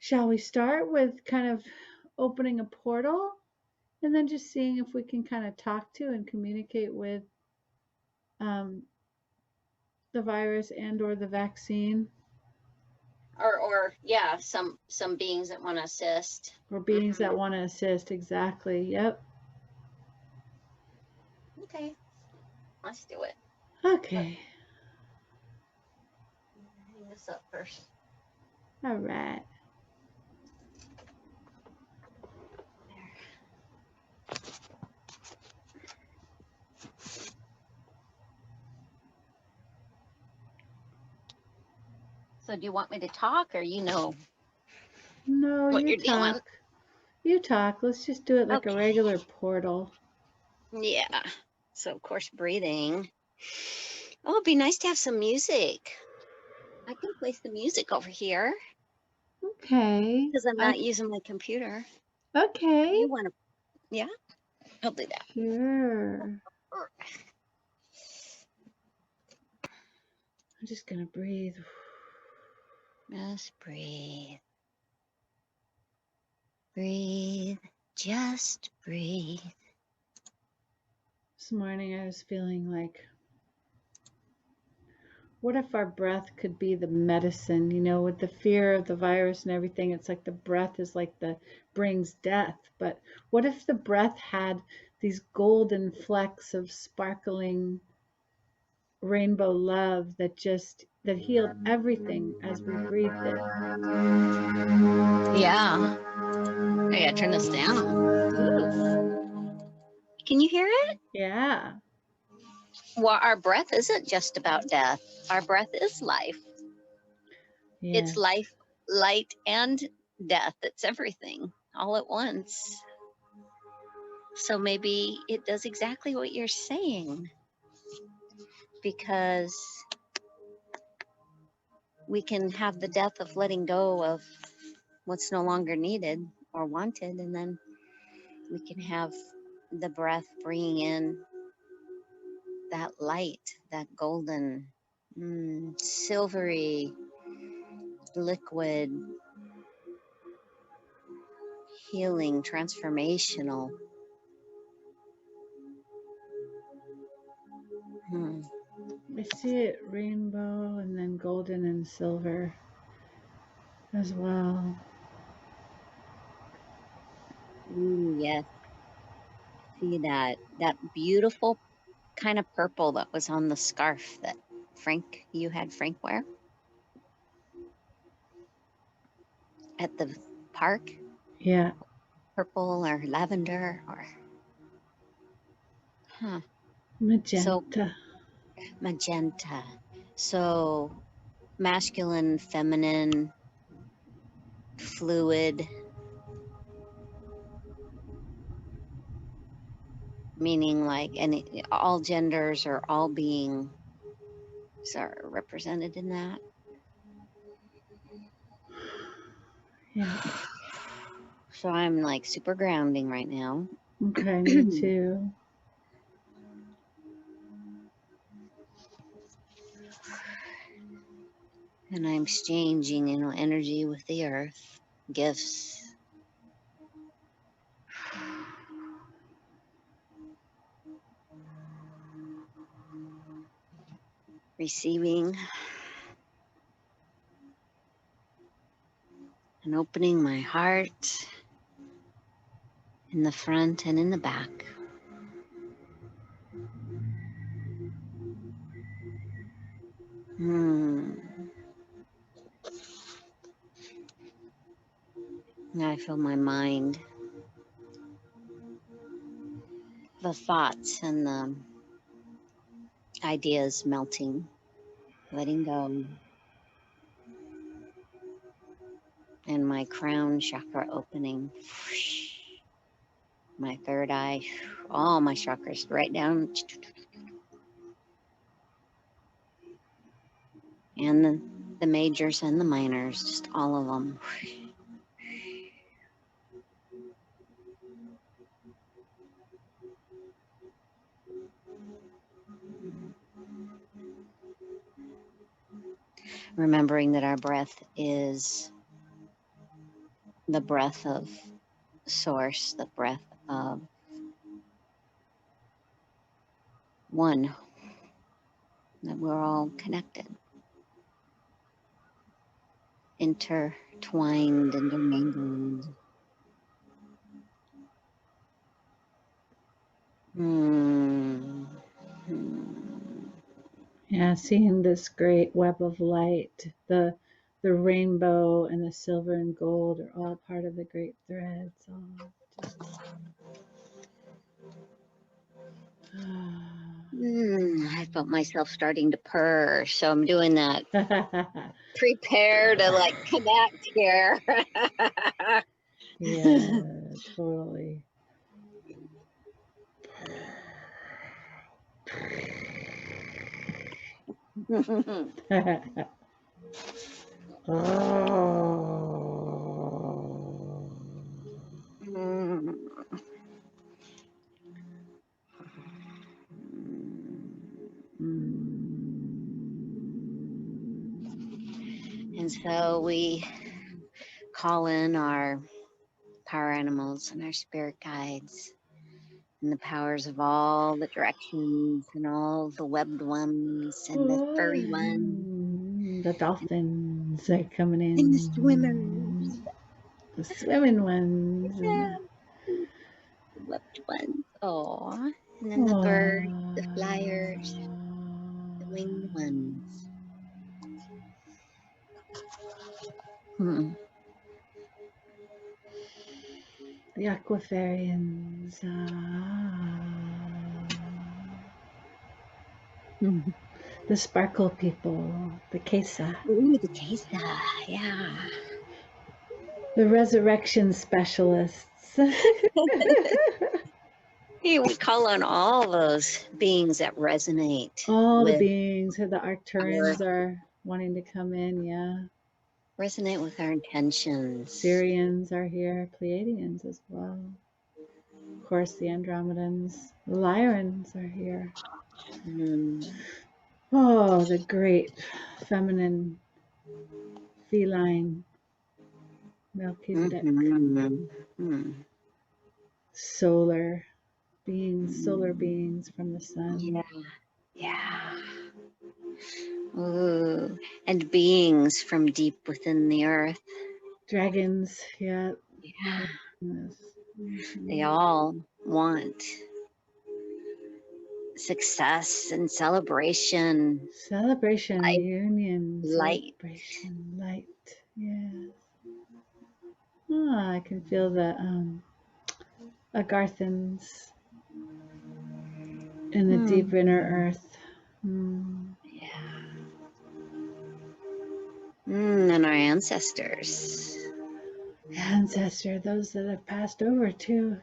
Shall we start with kind of opening a portal and then just seeing if we can kind of talk to and communicate with um, the virus and or the vaccine Or yeah, some beings that want to assist. or beings that want to assist? Exactly. Yep. Okay, let's do it. Okay. Hang this up first. All right. So do you want me to talk, or No, what you you're doing? talk. You talk. Let's just do it like a Okay. regular portal. Yeah. So of course breathing. Oh, it'd be nice to have some music. I can place the music over here Okay. because I'm not using my computer. Okay. You want to? Yeah, I'll do that. Sure. I'm just going to breathe. Just breathe. Breathe. Just breathe. This morning I was feeling like, what if our breath could be the medicine? You know, with the fear of the virus and everything, it's like the breath is like the brings death. But what if the breath had these golden flecks of sparkling rainbow love that healed everything as we breathed it? Yeah. I gotta turn this down. Ooh. Can you hear it? Yeah. Well, our breath isn't just about death. Our breath is life. Yes. It's life, light, and death. It's everything all at once. So maybe it does exactly what you're saying, because we can have the death of letting go of what's no longer needed or wanted, and then we can have the breath bringing in that light, that golden, silvery, liquid, healing, transformational. I see it rainbow and then golden and silver as well. Yes. See that beautiful kind of purple that was on the scarf that you had Frank wear at the park? Yeah. Purple or lavender or Magenta. So magenta. So masculine, feminine, fluid, meaning like all genders or all beings are represented in that. Yeah. So I'm like super grounding right now. Okay, me too. And I'm exchanging, energy with the earth, gifts. Receiving and opening my heart in the front and in the back. I feel my mind, the thoughts and the ideas melting, letting go, and my crown chakra opening. My third eye, all my chakras right down, and the majors and the minors, just all of them. Remembering that our breath is the breath of source, the breath of one, that we're all connected, intertwined, intermingled. Hmm. Yeah, seeing this great web of light, the rainbow and the silver and gold are all part of the great threads. All just I felt myself starting to purr, so I'm doing that. Prepare to like connect here. yeah, totally. And so we call in our power animals and our spirit guides and the powers of all the directions and all the webbed ones and the furry ones. The dolphins are coming in. And the swimmers. The swimming ones. Yeah. The webbed ones. Aw. And then the birds, the flyers, the winged ones. The aquafarians. The sparkle people. The Kesa. Ooh, the Kesa. Yeah. The resurrection specialists. Hey, we call on all those beings that resonate. All the with beings. The Arcturians are wanting to come in, yeah. Resonate with our intentions. Syrians are here. Pleiadians as well. Of course, the Andromedans. The Lyrans are here. Oh, the great feminine feline Melchizedek. Solar beings from the sun. Yeah. Ooh. And beings from deep within the earth. Dragons, yeah. Yeah. Yes. They all want success and celebration. Celebration, Light. union, Light. celebration, light. Yes. Oh, I can feel the Agarthans in the deep inner earth. Yeah. And our ancestors. Ancestor, those that have passed over too.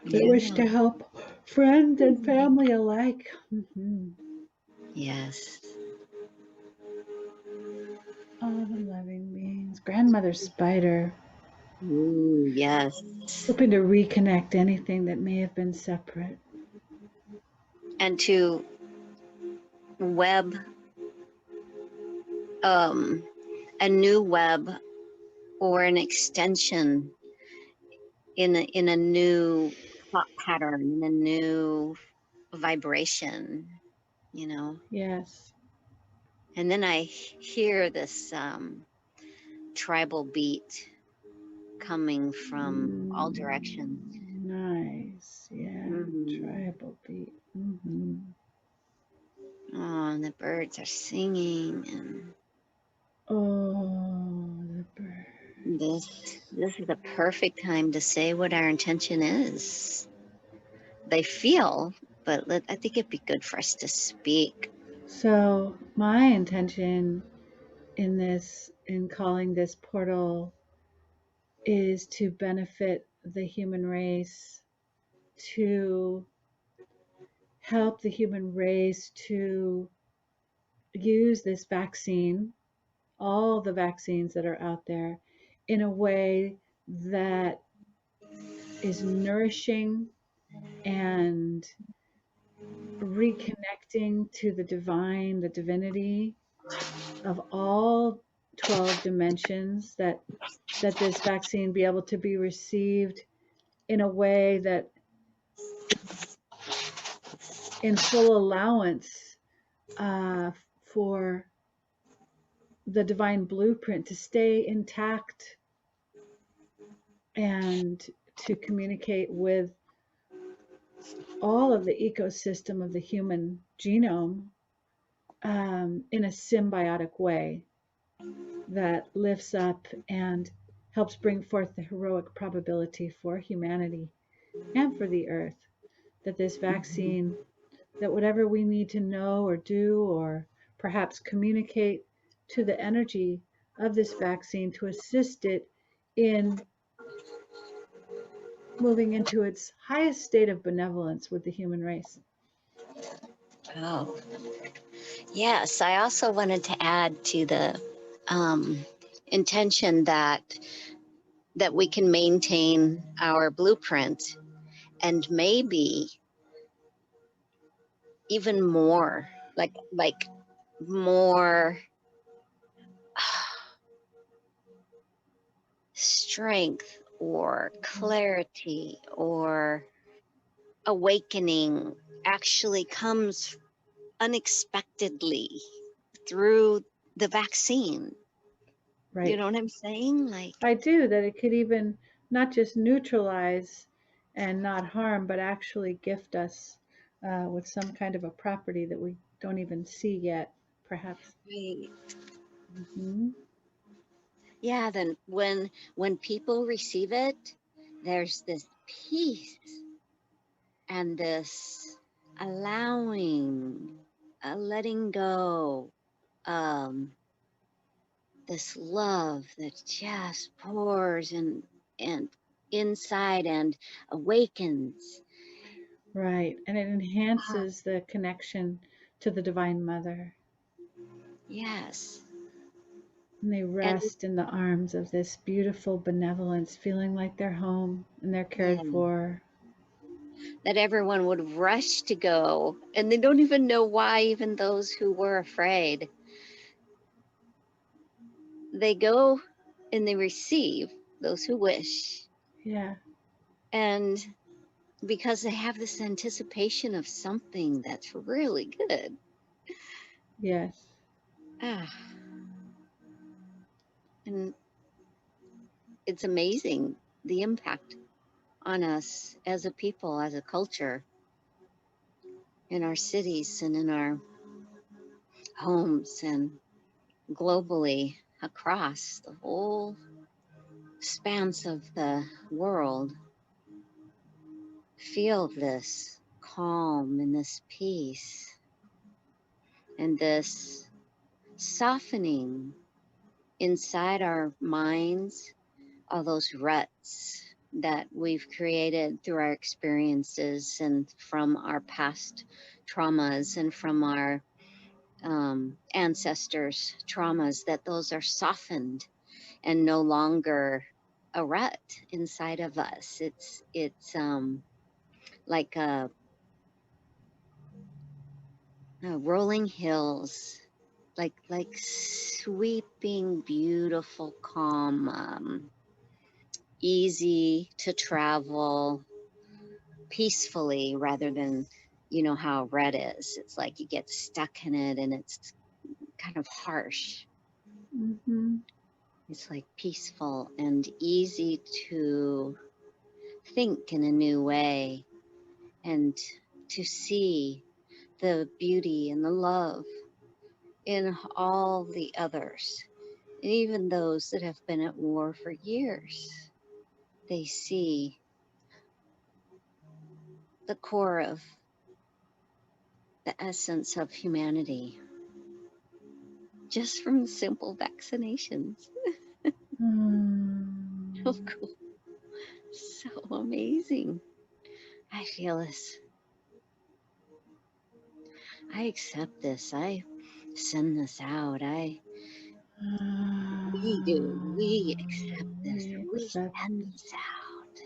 They wish to help friends and family alike. Yes. All the loving beings. Grandmother Spider. Ooh, yes. Hoping to reconnect anything that may have been separate. And to web a new web or an extension in a new thought pattern, in a new vibration, you know. Yes. And then I hear this tribal beat coming from all directions. Nice. Yeah. Tribal beat. Oh, and the birds are singing, and the birds. This is the perfect time to say what our intention is. They feel, but I think it'd be good for us to speak. So my intention in calling this portal is to benefit the human race, to help the human race to use this vaccine, all the vaccines that are out there, in a way that is nourishing and reconnecting to the divine, the divinity of all 12 dimensions, that this vaccine be able to be received in a way that in full allowance for the divine blueprint to stay intact and to communicate with all of the ecosystem of the human genome in a symbiotic way that lifts up and helps bring forth the heroic probability for humanity and for the earth, that this vaccine, that whatever we need to know or do or perhaps communicate to the energy of this vaccine to assist it in moving into its highest state of benevolence with the human race. Oh, yes. I also wanted to add to the intention that we can maintain our blueprint and maybe even more, like more strength or clarity or awakening actually comes unexpectedly through the vaccine. You Right. know what I'm saying? Like, I do, that it could even not just neutralize and not harm, but actually gift us with some kind of a property that we don't even see yet, perhaps. right. Hmm. Yeah, then when people receive it, there's this peace and this allowing, letting go, um, this love that just pours and inside and awakens. Right. And it Ah, enhances the connection to the Divine Mother. yes, And they and rest in the arms of this beautiful benevolence, feeling like they're home and they're yeah, cared for. that everyone would rush to go, and they don't even know why. Even those who were afraid, they go and they receive, those who wish, Yeah. and because they have this anticipation of something that's really good. Yes. Ah, and it's amazing the impact on us as a people, as a culture, in our cities and in our homes and globally across the whole spans of the world. Feel this calm and this peace and this softening inside our minds, all those ruts that we've created through our experiences and from our past traumas and from our ancestors' traumas, that those are softened and no longer a rut inside of us. It's like rolling hills, like sweeping, beautiful, calm, easy to travel peacefully rather than, you know how red is. It's like you get stuck in it and it's kind of harsh. Hmm. It's like peaceful and easy to think in a new way and to see the beauty and the love in all the others, and even those that have been at war for years. They see the core of the essence of humanity just from the simple vaccinations. So Mm. cool. So amazing. I feel this. I accept this. I send this out. We do. We accept this. We We accept. send this out.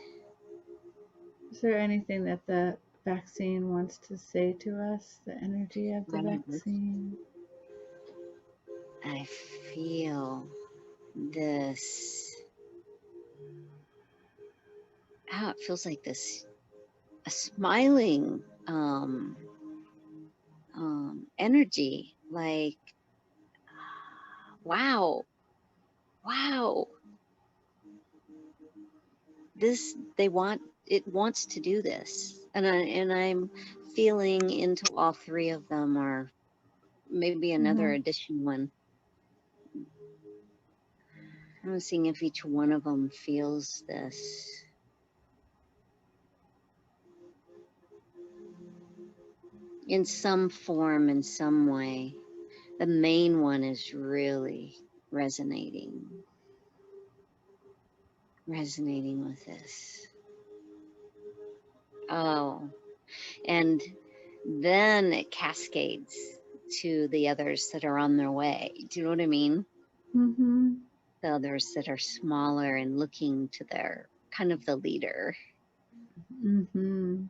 Is there anything that the vaccine wants to say to us? The energy of the Right. vaccine? I feel. this, it feels like this, a smiling energy, like, wow, wow, this, it wants to do this. And I'm feeling into all three of them, or maybe another addition one. I'm seeing if each one of them feels this. In some form, in some way. The main one is really resonating with this. Oh, and then it cascades to the others that are on their way. Do you know what I mean? Mm-hmm. The others that are smaller and looking to their kind of the leader. Mm-hmm.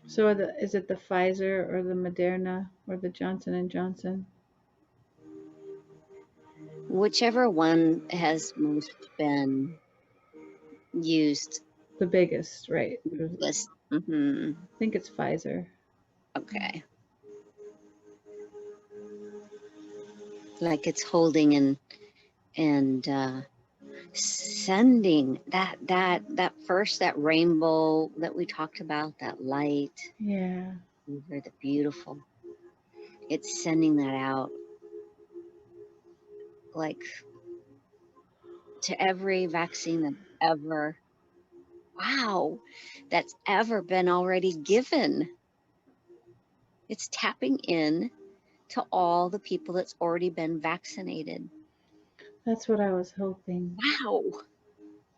So is it the Pfizer or the Moderna or the Johnson & Johnson? Whichever one has most been used. The biggest, right? Yes. Mm-hmm. I think it's Pfizer. Okay. Like it's holding and sending that rainbow that we talked about, that light. Yeah. Over the beautiful. It's sending that out, like, to every vaccine that's ever been already given. It's tapping in to all the people that's already been vaccinated. That's what I was hoping. Wow.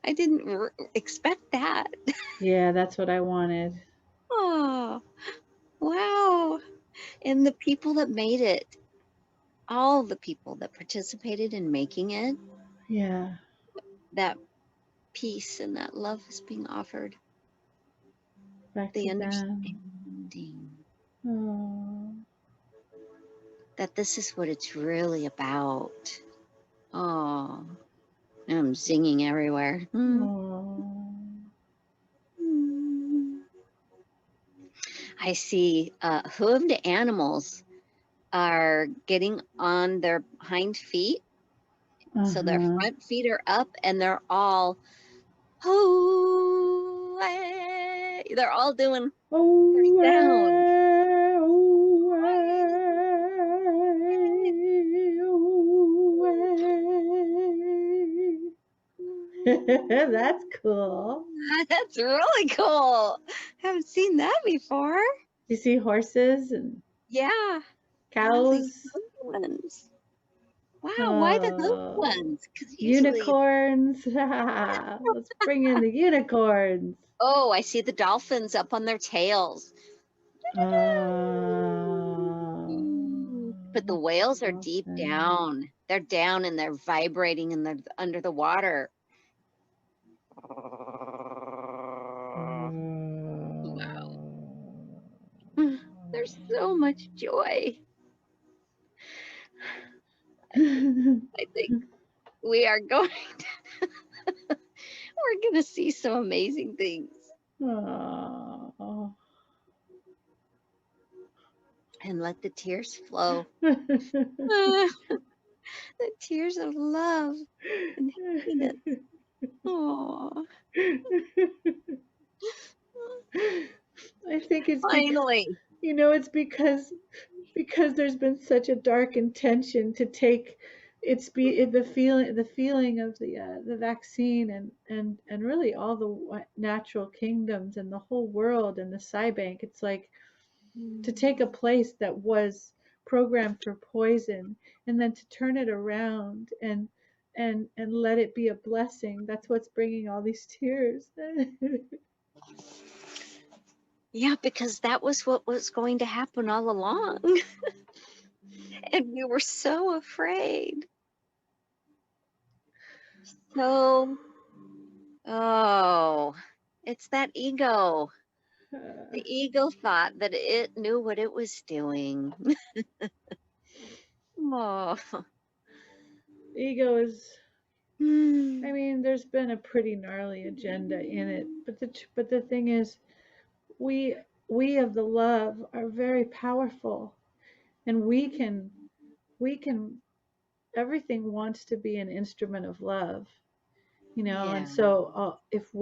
I didn't expect that. Yeah, that's what I wanted. Oh, wow. And the people that made it, all the people that participated in making it, Yeah. that peace and that love is being offered. Back The to them. understanding Oh. that this is what it's really about. Oh, I'm singing everywhere. Oh. I see hooved animals are getting on their hind feet. So their front feet are up and they're all, they're all doing their sound. That's cool. That's really cool. Haven't seen that before. You see horses and Yeah. cows. Ones. Wow, why the hoop Oh, ones? Because usually. unicorns. Let's bring in the unicorns. Oh, I see the dolphins up on their tails. But the whales are deep down. They're down and they're vibrating and they're under the water. Wow. There's so much joy. I think we are going to, we're going to see some amazing things. Oh. And let the tears flow. The tears of love and happiness. Oh. I think it's finally. It's because there's been such a dark intention to take the feeling of the vaccine and really all the natural kingdoms and the whole world and the Cybank. It's like to take a place that was programmed for poison and then to turn it around and let it be a blessing. That's what's bringing all these tears. Yeah, because that was what was going to happen all along. And we were so afraid. So, it's that ego. The ego thought that it knew what it was doing. Oh, ego is, I Hmm. mean, there's been a pretty gnarly agenda in it, but the thing is, we we of the love are very powerful, and we can everything wants to be an instrument of love, and Yeah. so if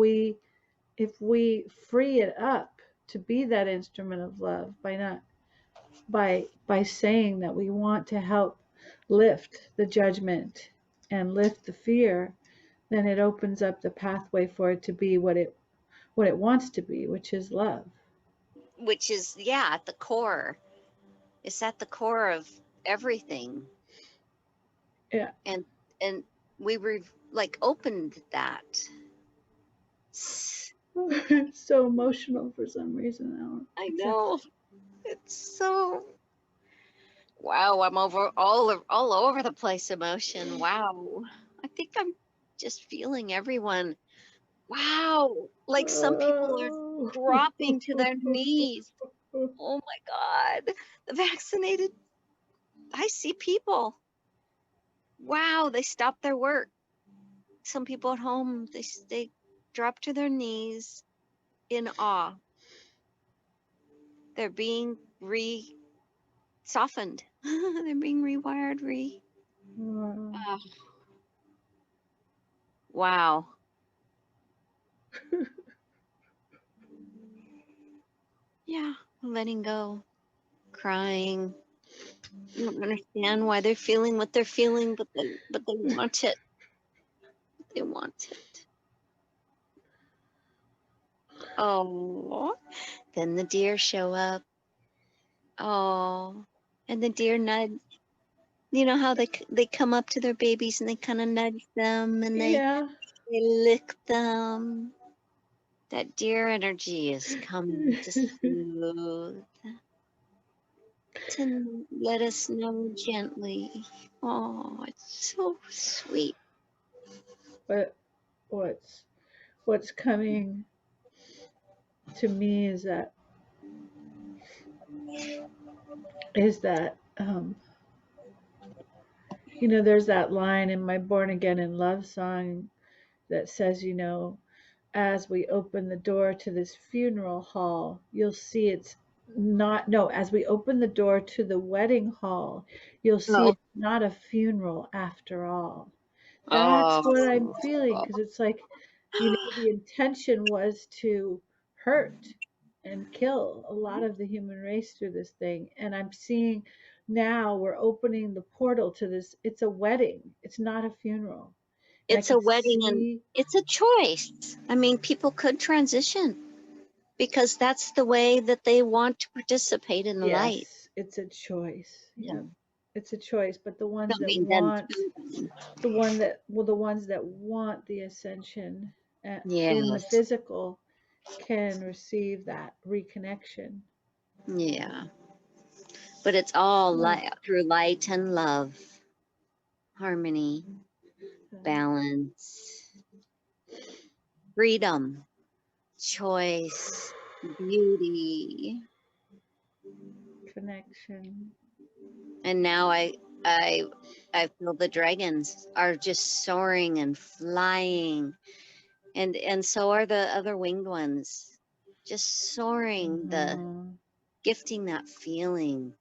we free it up to be that instrument of love by not by saying that we want to help lift the judgment and lift the fear, then it opens up the pathway for it to be what it wants to be, which is love. Which is, yeah, at the core. It's at the core of everything. Yeah. And we were like opened that. It's so emotional for some reason. I It's a know. It's so wow, I'm all over the place emotion. Wow. I think I'm just feeling everyone. Wow. Like some people are oh. dropping to their knees. Oh my God. The vaccinated, I see people. Wow, they stop their work. Some people at home, they drop to their knees in awe. They're being softened. They're being rewired, ah, wow. Yeah, letting go, crying. I don't understand why they're feeling what they're feeling, but they want it. They want it. Oh, then the deer show up. Oh, and the deer nudge. You know how they come up to their babies and they kind of nudge them and Yeah. they lick them. That deer energy is coming to soothe, to let us know gently. Oh, it's so sweet. But what's what's coming to me is that there's that line in my Born Again in Love song that says, as we open the door to this funeral hall, you'll see it's not, no, as we open the door to the wedding hall, you'll see Oh, it's not a funeral after all. That's oh, what I'm feeling, because it's like, the intention was to hurt and kill a lot of the human race through this thing. And I'm seeing now we're opening the portal to this. It's a wedding, it's not a funeral. And I it's a can wedding and see, it's a choice. I mean, people could transition because that's the way that they want to participate in the light. yes, it's a choice. Yeah. Yeah, it's a choice. But the ones I that mean, then, want the ones that want the ascension in the yes, physical can receive that reconnection. yeah. But it's all Oh, light through light and love, harmony, balance, freedom, choice, beauty. connection. And now I I feel the dragons are just soaring and flying, and so are the other winged ones, just soaring, the Mhm. gifting that feeling.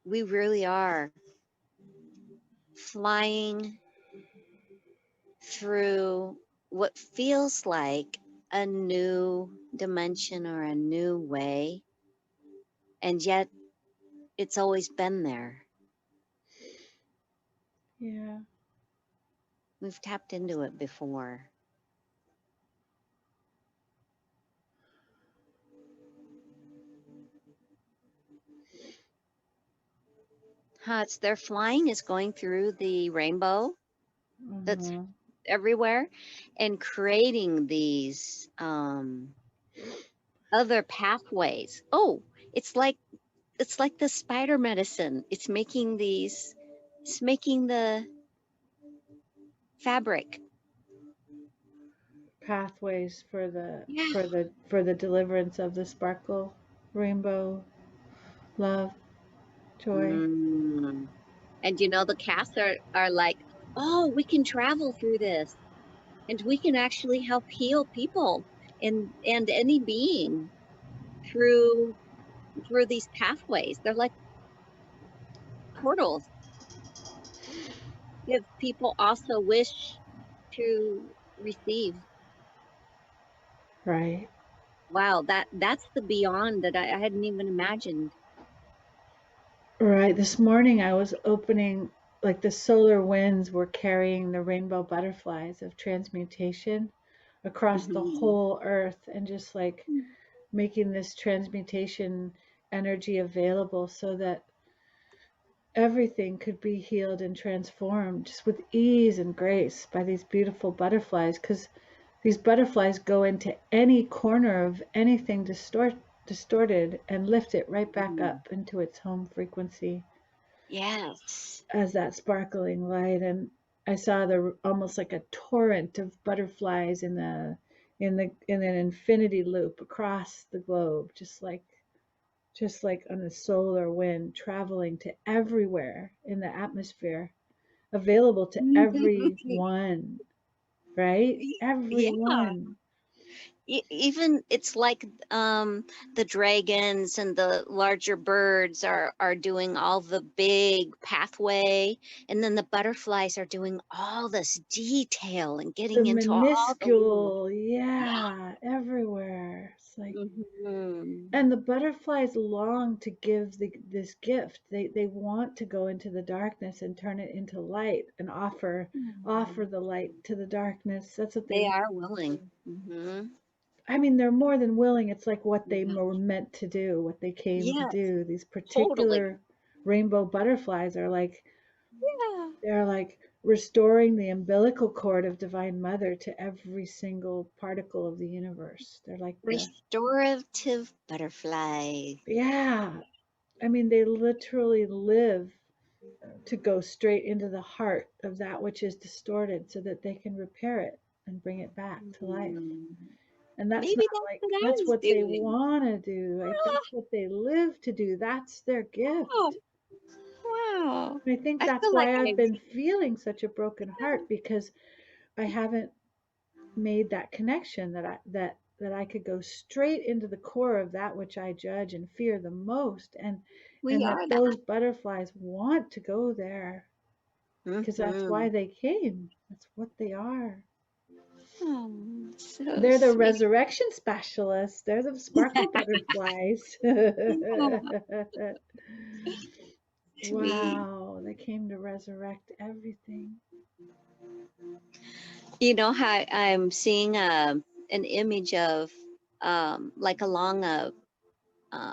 We really are flying through what feels like a new dimension or a new way, and yet it's always been there. Yeah. We've tapped into it before. It's their flying is going through the rainbow that's Mhm. everywhere and creating these other pathways. Oh, it's like it's like the spider medicine. It's making the fabric. Pathways for the Yeah. for the for the deliverance of the sparkle, rainbow, love, joy. Mm. And the casts are like oh, we can travel through this and we can actually help heal people and any being through these pathways. They're like portals if people also wish to receive. Right. Wow, that's the beyond that I hadn't even imagined. Right. This morning I was opening, like the solar winds were carrying the rainbow butterflies of transmutation across the Mhm. whole earth and just like making this transmutation energy available so that everything could be healed and transformed just with ease and grace by these beautiful butterflies, because these butterflies go into any corner of anything distorted and lift it right back Mhm. up into its home frequency Yes. as that sparkling light. And I saw the almost like a torrent of butterflies in an infinity loop across the globe, just like on a solar wind traveling to everywhere in the atmosphere, available to everyone, right? Yeah. Everyone. Even it's like the dragons and the larger birds are doing all the big pathway, and then the butterflies are doing all this detail and The getting into all the little. minuscule, yeah, everywhere. It's like, Mhm. and the butterflies long to give this gift. They want to go into the darkness and turn it into light and offer Mhm. the light to the darkness. That's what they They want. are willing. Hmm. I mean, they're more than willing. It's like what they were meant to do, what they came to Yes, do. These totally. particular rainbow butterflies are like, Yeah. they're like restoring the umbilical cord of Divine Mother to every single particle of the universe. They're like the, Restorative butterfly. yeah. I mean, they literally live to go straight into the heart of that which is distorted so that they can repair it and bring it back to life. Mhm. And that's not Maybe that's like, what I that's was what they doing. want to do. Like, that's what they live to do. That's their Oh, gift. wow. And I think I that's feel like why I've I've, been feeling such a broken heart, because I haven't made that connection that I could go straight into the core of that which I judge and fear the most, we and that are that. those butterflies want to go there because that's why Hmm. they came. That's what they are. Oh, so They're the sweet. resurrection specialists. They're the sparkle butterflies. Yeah, sweet. Wow, they came to resurrect everything. You know how I'm seeing an image of like along a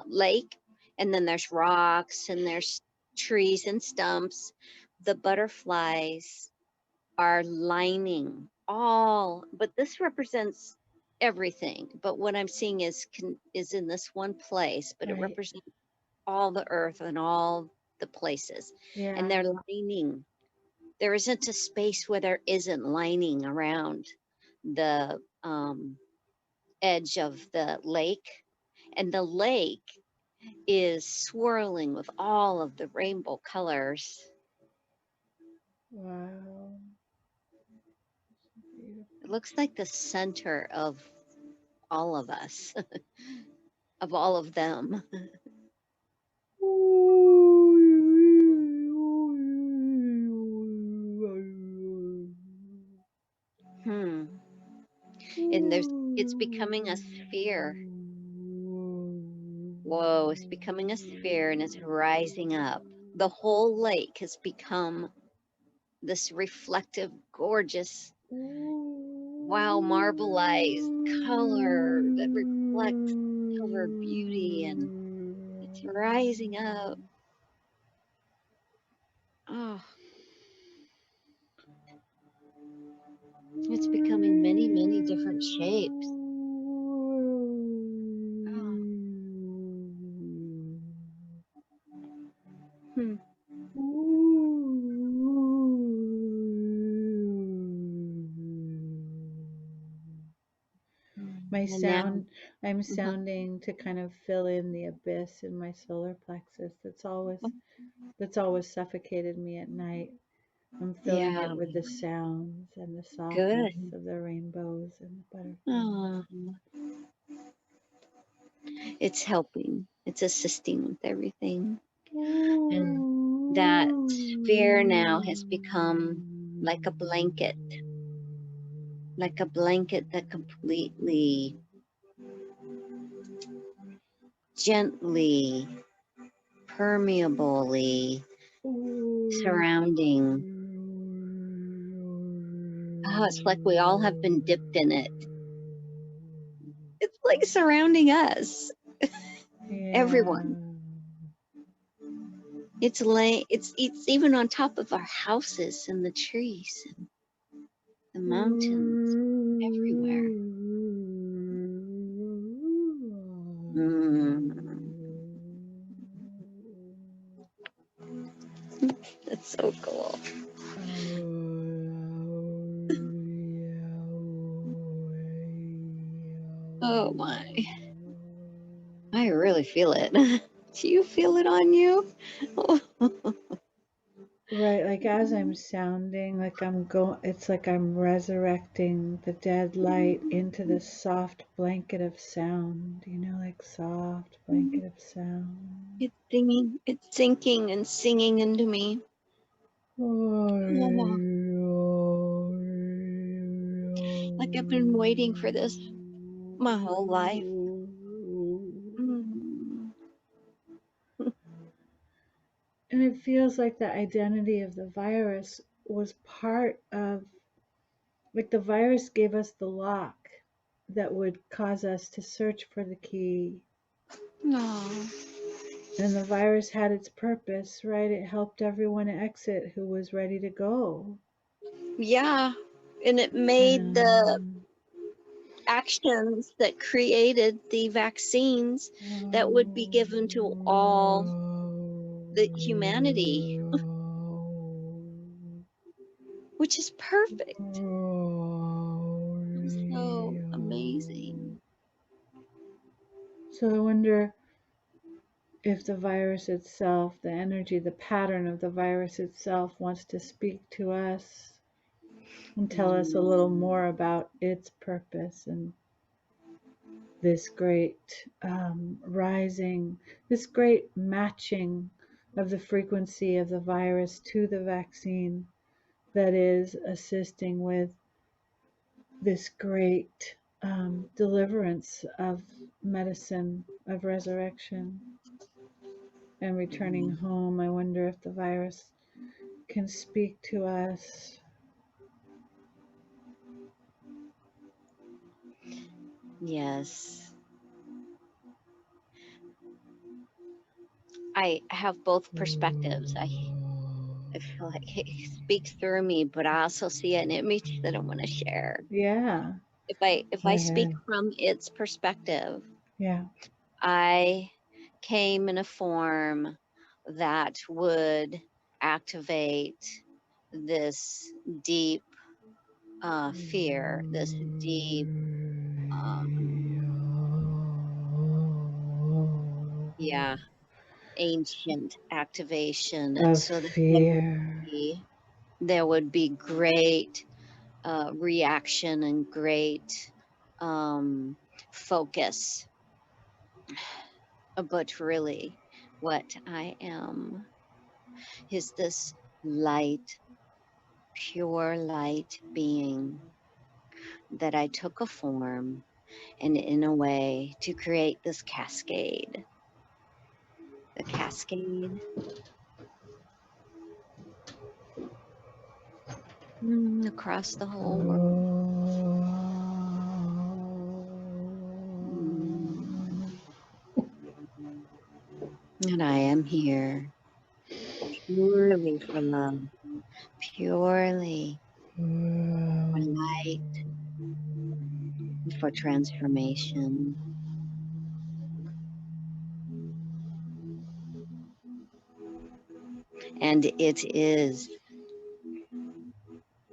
lake, and then there's rocks and there's trees and stumps. The butterflies are lining all, but this represents everything. But what I'm seeing is in this one place, but it Right. represents all the earth and all the places, and Yeah. they're lining. There isn't a space where there isn't lining around the edge of the lake, and the lake is swirling with all of the rainbow colors. Wow. Beautiful. It looks like the center of all of us, of all of them. Hmm. And it's becoming a sphere. Whoa, it's becoming a sphere and it's rising up. The whole lake has become this reflective, gorgeous, wow, marbleized color that reflects silver beauty, and it's rising up. Oh, it's becoming many, many different shapes. Oh, hmm. My And now, sound, I'm mhm. sounding to kind of fill in the abyss in my solar plexus that's always suffocated me at night. I'm filling Yeah, it with the sounds and the softness good. of the rainbows and the butterflies. Oh, it's helping. It's assisting with everything. And that sphere now has become like a blanket that completely, gently, permeably surrounding. Oh, it's like we all have been dipped in it. It's like surrounding us, everyone. Yeah. It's even on top of our houses and the trees and the mountains everywhere. Mm, that's so cool. Oh my. I really feel it. Do you feel it on you? Right, like as I'm sounding, like I'm going, it's like I'm resurrecting the dead light into this soft blanket of sound, like soft blanket of sound. It's singing, it's sinking and singing into me. Oh, like I've been waiting for this my whole life. Mm. And it feels like the identity of the virus was part of, like the virus gave us the lock that would cause us to search for the key. Oh. And the virus had its purpose, right? It helped everyone exit who was ready to go. Yeah, and it made the actions that created the vaccines that would be given to all the humanity, which is perfect. So amazing. So I wonder if the virus itself, the energy, the pattern of the virus itself wants to speak to us and tell us a little more about its purpose and this great rising, this great matching of the frequency of the virus to the vaccine that is assisting with this great deliverance of medicine, of resurrection, and returning home. I wonder if the virus can speak to us. Yes. I have both perspectives. I feel like it speaks through me, but I also see an image that I want to share. Yeah. If Go I speak ahead. from its perspective, Yeah. I came in a form that would activate this deep fear, this deep, yeah, ancient activation, Of so that fear. there would be great reaction and great focus. But really, what I am is this light, pure light being that I took a form and in a way to create this cascade. The cascade across the whole world. Mm. And I am here purely for love, purely for light, for transformation. And it is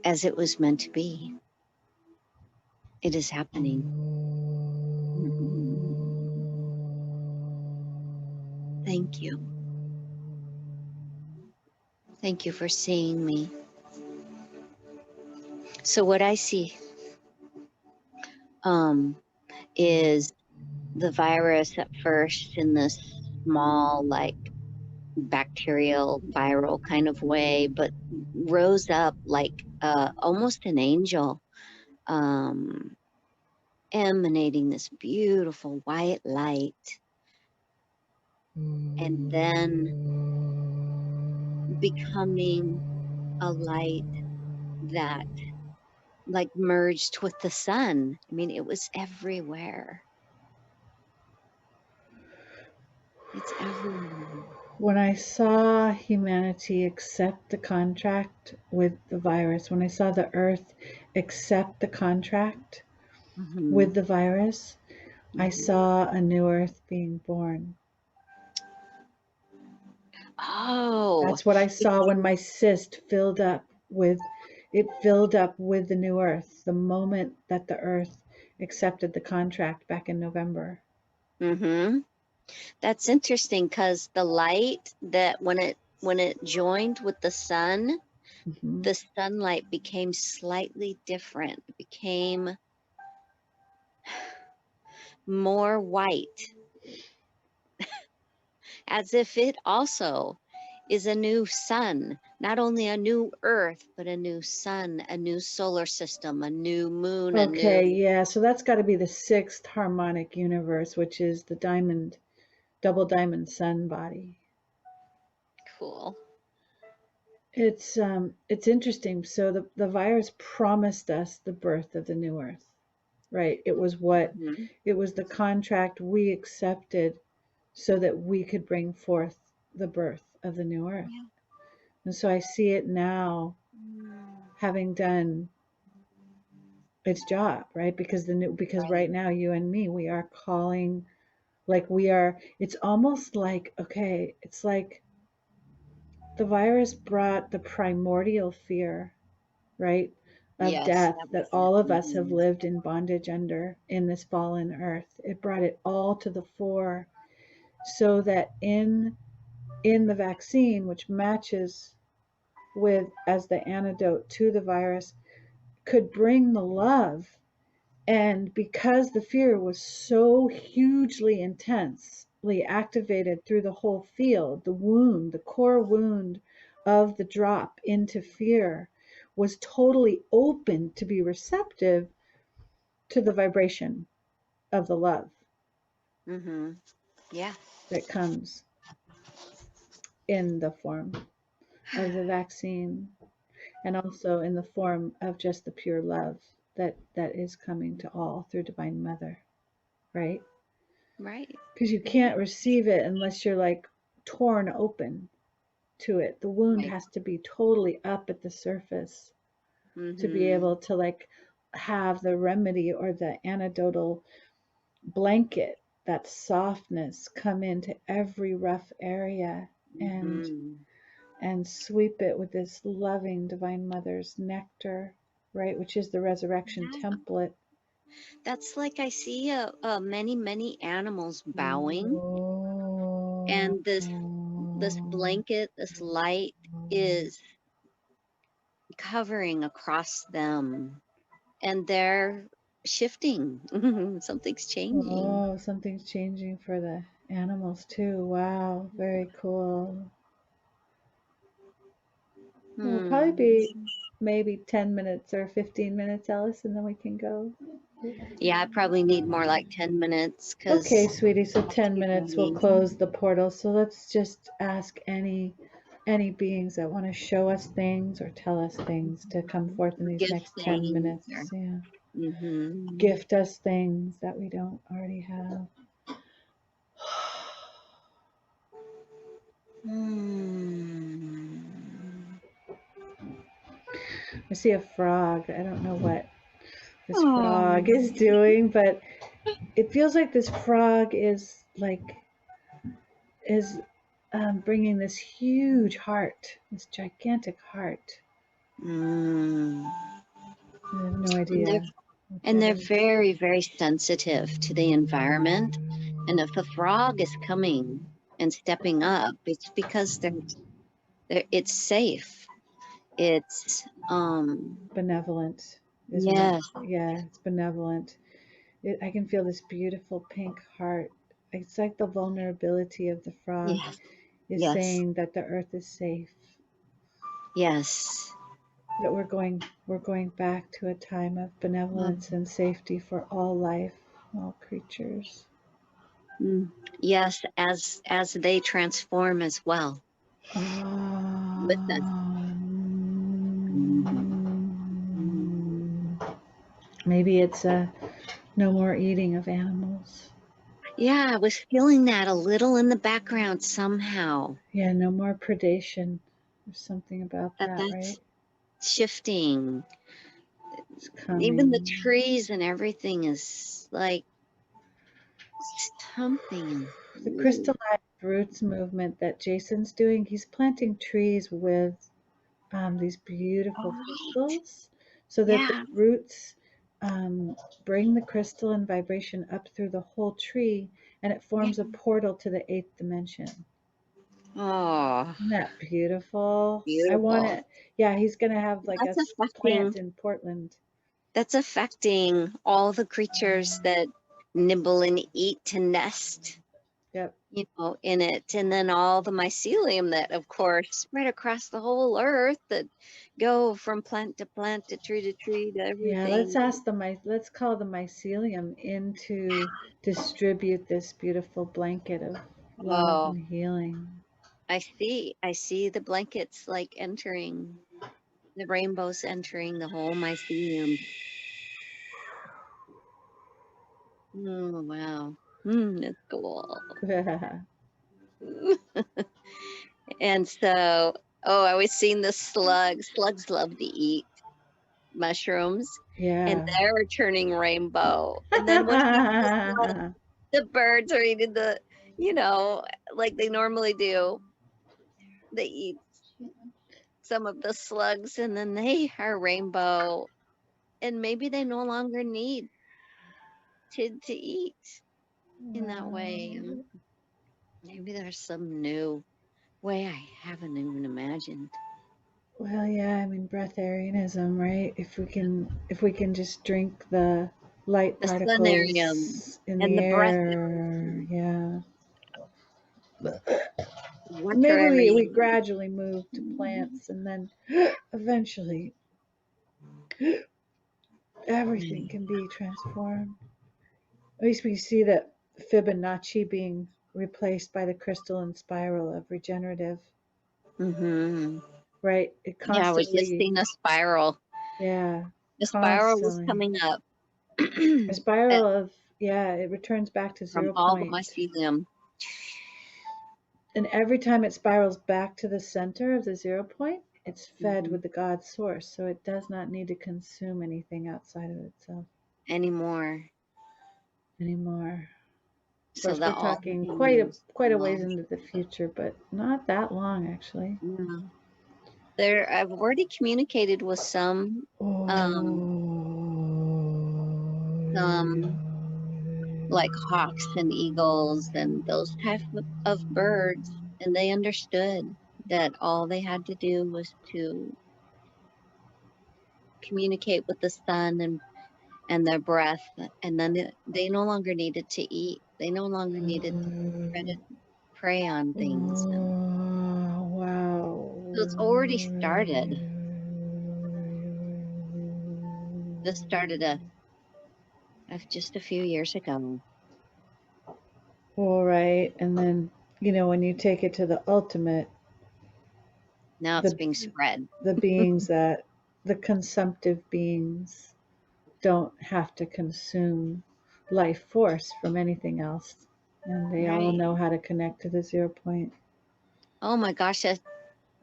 as it was meant to be. It is happening. Thank you. Thank you for seeing me. So what I see is the virus at first in this small, like bacterial, viral kind of way, but rose up like almost an angel, um, emanating this beautiful white light, and then becoming a light that like merged with the sun. I mean, it was everywhere. It's everywhere. When I saw humanity accept the contract with the virus, when I saw the earth accept the contract Mm-hmm. with the virus, I saw a new earth being born. Oh, That's what I saw when my cyst filled up with the new earth the moment that the earth accepted the contract back in November. mm-hmm. That's interesting because the light that when it joined with the sun, Mm-hmm. the sunlight became slightly different. It became more white, as if it also is a new sun, not only a new earth, but a new sun, a new solar system, a new moon, a Okay, new yeah, so that's got to be the sixth harmonic universe, which is the double diamond sun body. cool. It's interesting. So the virus promised us the birth of the new earth, right? Mhm. It was the contract we accepted so that we could bring forth the birth of the new earth. Yeah. And so I see it now having done its job, right? Because Right. right now you and me, we are calling, like we are, it's almost like, okay, it's like the virus brought the primordial fear, right, of Yes, death that was that it. all of us have Mhm. lived in bondage under in this fallen earth. It brought it all to the fore so that in the vaccine, which matches with as the antidote to the virus, could bring the love. And because the fear was so hugely intensely activated through the whole field, the wound, the core wound of the drop into fear was totally open to be receptive to the vibration of the love Mhm. Yeah. that comes in the form of the vaccine and also in the form of just the pure love that is coming to all through Divine Mother, right? Right. Because you can't receive it unless you're like torn open to it. The wound Right. has to be totally up at the surface to be Mhm. able to like have the remedy or the antidotal blanket, that softness come into every rough area and Mhm. and sweep it with this loving Divine Mother's nectar, right, which is the resurrection Yeah. template. That's like I see many animals bowing, Oh. and this blanket, this light is covering across them, and they're shifting. Something's changing. Oh, something's changing for the animals too. Wow, very cool. It'll probably Hmm. be maybe 10 minutes or 15 minutes, Alice, and then we can go. Yeah, I probably need more like 10 minutes Okay, because sweetie, so I have to 10 get minutes we'll ready. close the portal. So let's just ask any beings that want to show us things or tell us things to come forth in these Gift next 10 things. minutes. Yeah. Mm-hmm. Gift us things that we don't already have. Hmm. I see a frog. I don't know what this Oh. frog is doing, but it feels like this frog is bringing this huge heart, this gigantic heart. Mm. I have no And they're idea what and that they're is. very, very sensitive to the environment. And if a frog is coming and stepping up, it's because it's safe. It's Benevolent, isn't it? yes, Yeah, it's benevolent. I can feel this beautiful pink heart. It's like the vulnerability of the frog yes, is yes, saying that the earth is safe, yes. that we're going back to a time of benevolence Mm, and safety for all life, all creatures. mm. Yes, as they transform as well with us. Mm, Um, Maybe it's no more eating of animals. yeah, I was feeling that a little in the background somehow. Yeah, no more predation. There's something about that, right? That's shifting. It's Even the coming. trees and everything is like something. The Ooh, crystallized roots movement that Jason's doing, he's planting trees with these beautiful right. crystals so that the Yeah. roots bring the crystal and vibration up through the whole tree and it Yeah. forms a portal to the eighth dimension. Oh, Isn't that beautiful? I want beautiful. it. Yeah, he's going to have like a That's affecting plant in Portland. that's affecting all the creatures that nibble and eat to nest, Yep. in it. And then all the mycelium that, of course, spread across the whole earth that go from plant to plant to tree to Yeah, everything. let's call the mycelium in to distribute this beautiful blanket of love Oh, and healing. I see the blankets like entering, the rainbows entering the whole mycelium. Oh, wow. That's cool. And so, oh, I was seeing the slugs. Slugs love to eat mushrooms, and Yeah. they're turning rainbow. And then what happens? The birds are eating you know, like they normally do. They eat some of the slugs, and then they are rainbow. And maybe they no longer need to eat in that way. Wow. Maybe there's some new way I haven't even imagined. Well, yeah, I mean breatharianism, right? If we can just drink the light The planarium particles in and the the breath, air, yeah. Maybe we waterarium. gradually move to plants and then eventually everything can be transformed. At least we see that Fibonacci being replaced by the crystalline spiral of regenerative, Mm-hmm. right? It Yeah, I was just constantly, seeing a spiral. yeah, The spiral was constantly. coming up A at- spiral of, yeah, it returns back to from zero all the point. mycelium. And every time it spirals back to the center of the zero point, it's fed Hmm. with the God source. So it does not need to consume anything outside of itself Anymore. anymore. Of So course, that we're all talking things quite a ways belong. into the future, but not that long actually. Yeah. There, I've already communicated with um, some Oh, like hawks and eagles and those type of birds, and they understood that all they had to do was to communicate with the sun and their breath, and then they no longer needed to eat. They no longer needed to prey on things. And so it's already started. This started just a few years ago. all right, and then when you take it to the ultimate, Now it's the being spread. the beings that the consumptive beings don't have to consume life force from anything else, and they all Right. know how to connect to the zero point. Oh my gosh,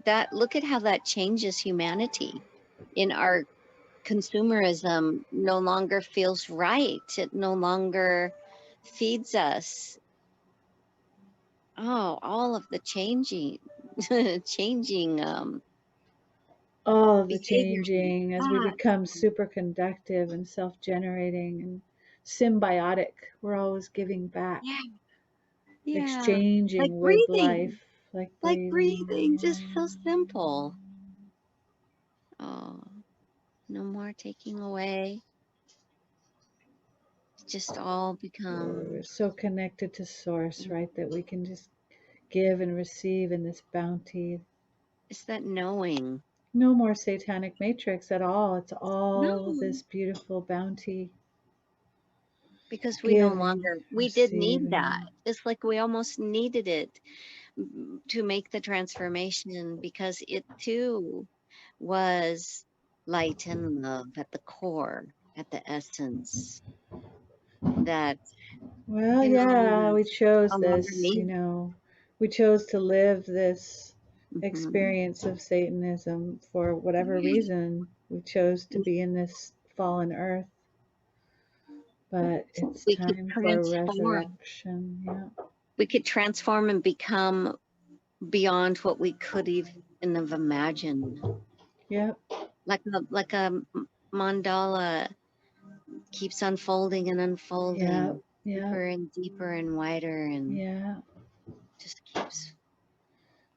that look at how that changes humanity. In our consumerism no longer feels right. It no longer feeds us. Oh, all of the changing All of the behavior. changing as we Ah, become super conductive and self-generating and symbiotic. We're always giving back, yeah, yeah. Like exchanging with breathing, life, like like breathing, just breathing. so simple. Oh, no more taking away. Just all become, We're so connected to Source, right? That we can just give and receive in this bounty. it's that knowing. No more satanic matrix at all. It's No, all this beautiful bounty, because we no giving, longer, we did need that. receiving. It's like we almost needed it to make the transformation, because it too was light and love at the core, at the essence, that, Well, you yeah, know, we chose no longer this, need. we chose to live this Mhm. experience of Satanism for whatever reason. We chose to be in this fallen earth, but it's We could time for transform. resurrection. Yeah. We could transform and become beyond what we could even have imagined. Yep. Like a mandala keeps unfolding and Yeah. unfolding, Yeah. deeper and deeper and wider, and Yeah. just keeps.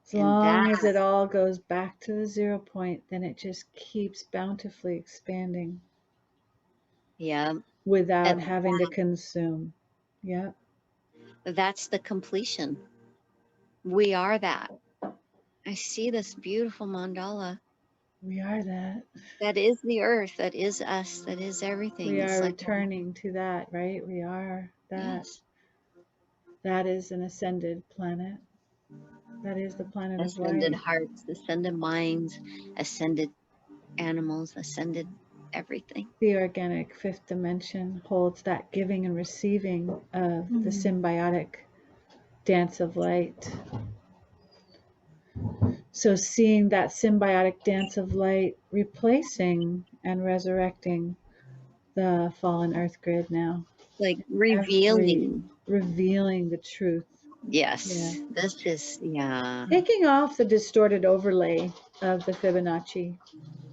As And that, long as it all goes back to the 0 point, then it just keeps bountifully expanding yeah, without and having to consume. Yep. that's the completion. We are that. I see this beautiful mandala. We are that. That is the earth. That is us. That is everything. We It's are like, returning to that, right? We are that. yes, That is an ascended planet. That is the planet of ascended light. hearts, ascended minds, ascended animals, ascended everything. The organic fifth dimension holds that giving and receiving of the symbiotic dance of light. So, seeing that symbiotic dance of light replacing and resurrecting the fallen earth grid now. Like Every revealing. revealing the truth. Yeah. Yes, this is, yeah. Taking off the distorted overlay of the Fibonacci.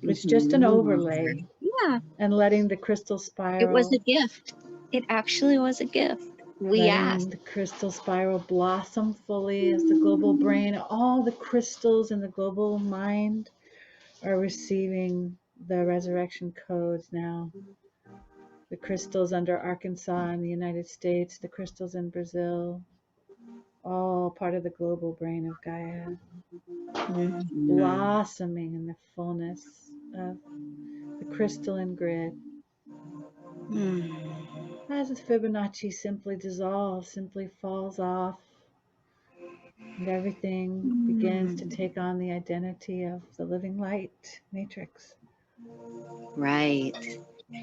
It's just an No longer. overlay, Yeah, and letting the crystal it was spiral, a gift. It actually was a gift. We letting asked. the crystal spiral blossom fully as the global brain, all the crystals in the global mind are receiving the resurrection codes now. The crystals under Arkansas in the United States, the crystals in Brazil, all part of the global brain of Gaia, Mhm. blossoming in the fullness of the crystalline grid. Mm. As the Fibonacci simply dissolves, simply falls off, and everything begins to Mm. take on the identity of the living light matrix. Right.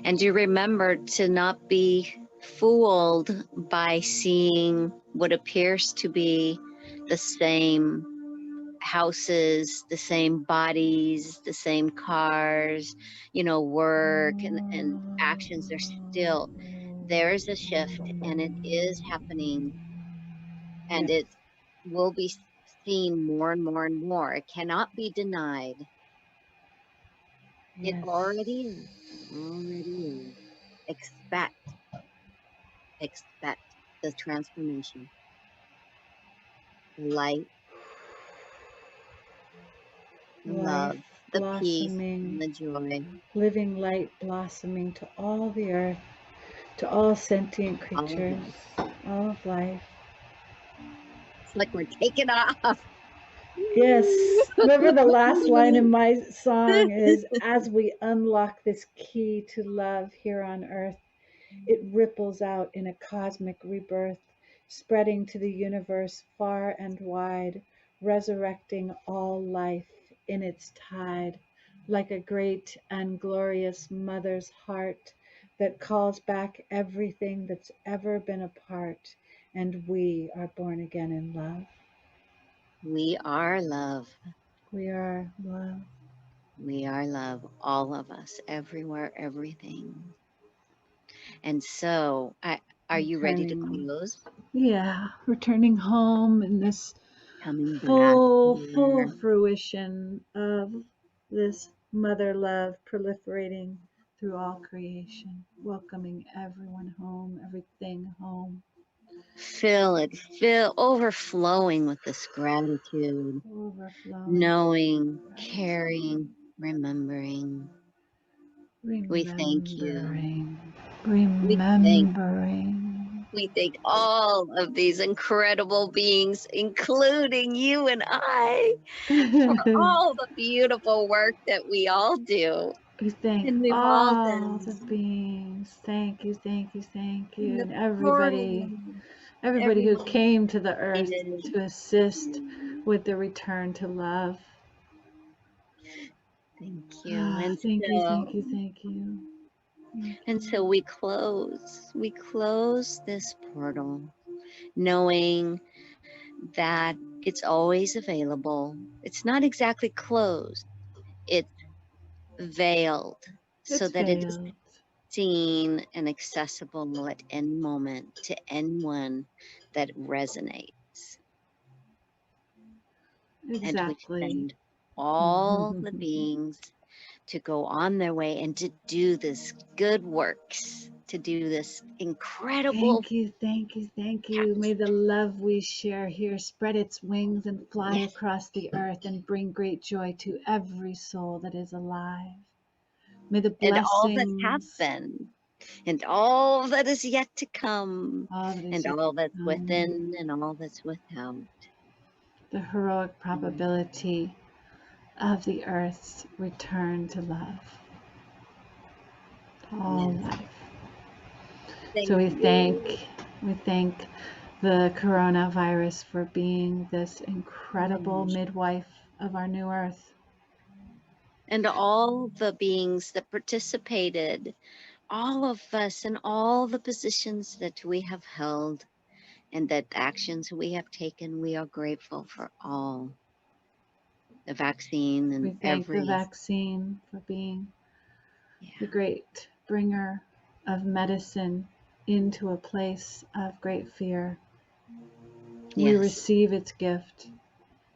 And do remember to not be fooled by seeing what appears to be the same houses, the same bodies, the same cars, work and actions. There's a shift, and it is happening, and Yes, it will be seen more and more and more. It cannot be denied. It yes, already is. Already is. Expect, expect the transformation, the light, the life love, the peace, and blossoming, the joy. living light blossoming to all the earth, to all sentient All of creatures, it. all of life. It's like we're taking off. Yes, remember the last line in my song is, as we unlock this key to love here on earth, it ripples out in a cosmic rebirth, spreading to the universe far and wide, resurrecting all life in its tide, like a great and glorious mother's heart that calls back everything that's ever been apart, and we are born again in love. We are love. We are love. We are love. All of us, everywhere, everything. And so, are you ready to Returning, close? yeah, returning home in this Coming back full here. fruition of this mother love proliferating through all creation, welcoming everyone home, everything home, Overflowing with this gratitude, overflowing. knowing, caring. remembering. We thank you. We thank Remembering. we thank all of these incredible beings, including you and I, for all the beautiful work that we all do. We thank And we've all all the done. beings. Thank you, thank you, thank you. And the And everybody pouring, who everyone came to the earth needed. to assist with the return to love. Thank you. And Thank you, so, thank you, thank you. and so we close this portal, knowing that it's always available. It's not exactly closed, it's veiled so It's that it is veiled. seen and accessible at any moment to anyone that resonates. And we Exactly. send all the beings to go on their way and to do this good works, to do this incredible. Thank you, thank you, thank you. May the love we share here spread its wings and fly Yes. across the earth and bring great joy to every soul that is alive. May the And all that blessings, happened, and all that is yet to come, all that is and yet all to that's come, within, and all that's without. the heroic probability of the earth's return to love. All Yes. life. Thank So we you. thank the coronavirus for being this incredible midwife of our new earth. And all the beings that participated, all of us in all the positions that we have held and that actions we have taken, we are grateful for all. The vaccine We and thank the every, vaccine for being yeah, the great bringer of medicine into a place of great fear. We yes, receive its gift.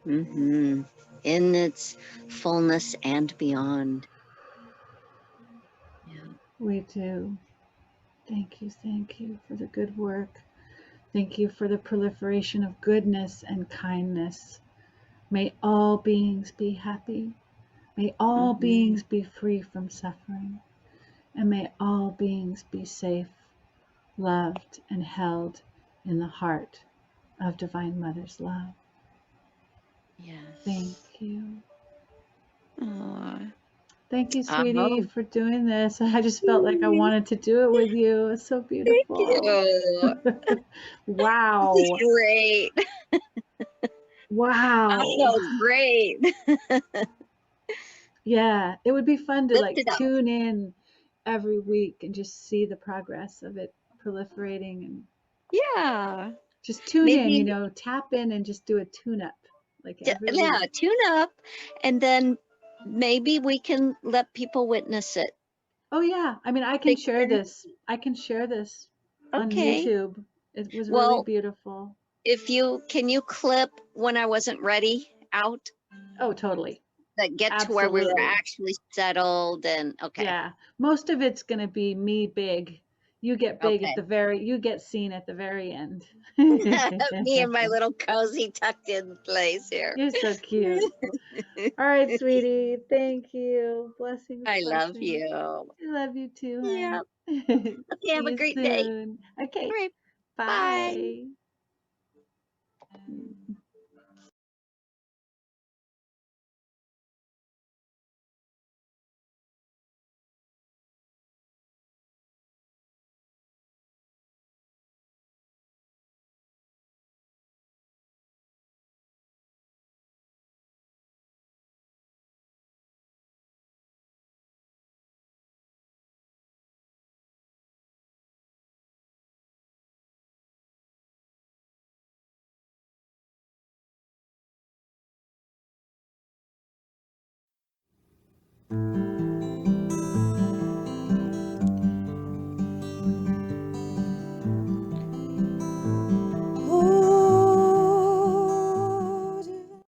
in its fullness and beyond. Yeah. We do. Thank you for the good work. Thank you for the proliferation of goodness and kindness. May all beings be happy. May all beings be free from suffering. And may all beings be safe, loved, and held in the heart of Divine Mother's love. Yes. Thank you. Aww. Thank you, sweetie, for doing this. I just felt like I wanted to do it with you. It's so beautiful. You. Wow. This is great. Wow. I know it's great. Yeah, it would be fun to Lift like it up. tune in every week and just see the progress of it proliferating and Yeah. just tune Maybe, in, tap in and just do a tune up like every yeah, week. tune up, and then maybe we can let people witness it. Oh yeah, I mean I can They share can, this. I can share this on okay. YouTube. It was really Well, beautiful. if you can you clip when I wasn't ready out Oh, totally. that get to where we were Absolutely. actually settled and okay. Yeah. Most of it's going to be me big. You get big at Okay. you get seen at the very end. Me and my little cozy tucked in place here. You're so cute. All right, sweetie. Thank you. Blessings, I love blessings. you. I love you too, Yeah. hon. Okay, See have a you great day. soon. Okay. All right. Bye. Bye.